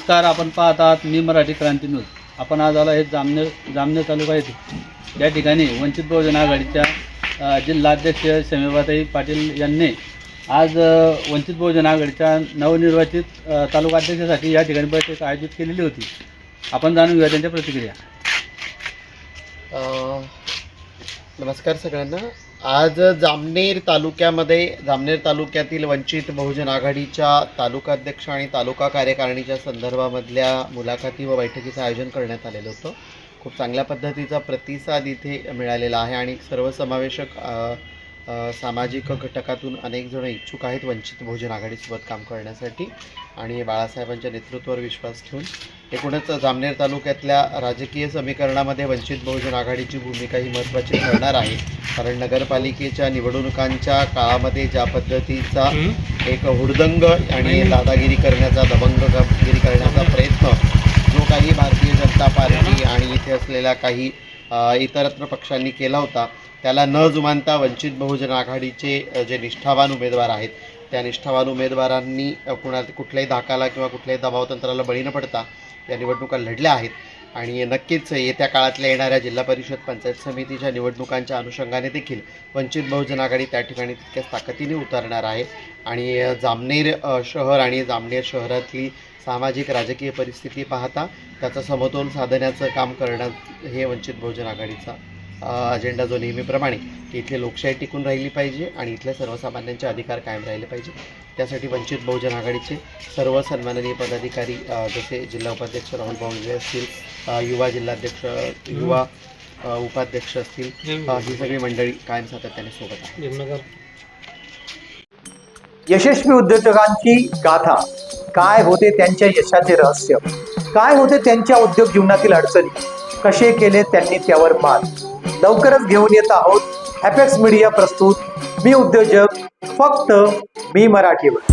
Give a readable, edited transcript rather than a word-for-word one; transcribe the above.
नमस्कार. आपण पाहत आहात मी मराठी क्रांती न्यूज. आपण आज आलो आहे जामनेर तालुका येथे. या ठिकाणी वंचित बहुजन आघाडीच्या जिल्हाध्यक्ष शमीबाताई पाटील यांनी आज वंचित बहुजन आघाडीच्या नवनिर्वाचित तालुकाध्यक्षासाठी या ठिकाणी बैठक आयोजित केलेली होती. आपण जाणून घेऊया त्यांच्या प्रतिक्रिया. नमस्कार सगळ्यांना. आज जामनेर तालुक्यातील वंचित बहुजन आघाडीच्या तालुकाध्यक्ष आणि तालुका कार्यकारिणीच्या संदर्भामधल्या मुलाखती व बैठकीचं आयोजन करण्यात आलेलं होतं. खूप चांगल्या पद्धतीचा प्रतिसाद इथे मिळालेला आहे आणि सर्वसमावेशक सामाजिक घटकातून अनेक जण इच्छुक आहेत वंचित बहुजन आघाडीसोबत काम करण्यासाठी आणि बाळासाहेबांच्या नेतृत्वावर विश्वास ठेवून. एकूणच जामनेर तालुक्यातल्या राजकीय समीकरणामध्ये वंचित बहुजन आघाडीची भूमिका ही महत्त्वाची ठरणार आहे. कारण नगरपालिकेच्या निवडणुकांच्या काळामध्ये ज्या पद्धतीचा एक हुडदंग आणि दादागिरी करण्याचा दबंगगिरी करण्याचा प्रयत्न जो काही भारतीय जनता पार्टी आणि इथे असलेल्या काही इतरत्र पक्षांनी केला होता, त्याला न जुमानता वंचित बहुजन आघाडीचे जे निष्ठावान उमेदवार आहेत त्या निष्ठावान उमेदवारांनी कुठल्याही धाकाला किंवा कुठल्याही दबावतंत्राला बळी न पडता या निवडणुका लढल्या आहेत. आणि नक्कीच येत्या काळातल्या येणाऱ्या जिल्हा परिषद पंचायत समितीच्या निवडणुकांच्या अनुषंगाने देखील वंचित बहुजन आघाडी त्या ठिकाणी तितक्याच ताकदीने उतरणार आहे. आणि जामनेर शहर आणि जामनेर शहरातली सामाजिक राजकीय परिस्थिती पाहता त्याचा समतोल साधण्याचं काम करणं हे वंचित बहुजन आघाडीचा अजेंडा जो नेहमीप्रमाणे की इथली लोकशाही टिकून राहिली पाहिजे आणि इथल्या सर्वसामान्यांचे अधिकार कायम राहिले पाहिजे. त्यासाठी वंचित बहुजन आघाडीचे सर्व सन्माननीय पदाधिकारी जसे जिल्हा उपाध्यक्ष राहुल भाऊंजे असतील, युवा जिल्हाध्यक्ष, युवा उपाध्यक्ष असतील, ही सगळी मंडळी कायम सातत्याने सोबत आहे. यशस्वी उद्योजकांची गाथा, काय होते त्यांच्या यशाचे रहस्य, काय होते त्यांच्या उद्योग जीवनातील अडचणी, कसे केले त्यांनी त्यावर मात. लवकरच घेऊन येत आहोत अपेक्स मीडिया प्रस्तुत मी उद्योजक, फक्त मी मराठीवर.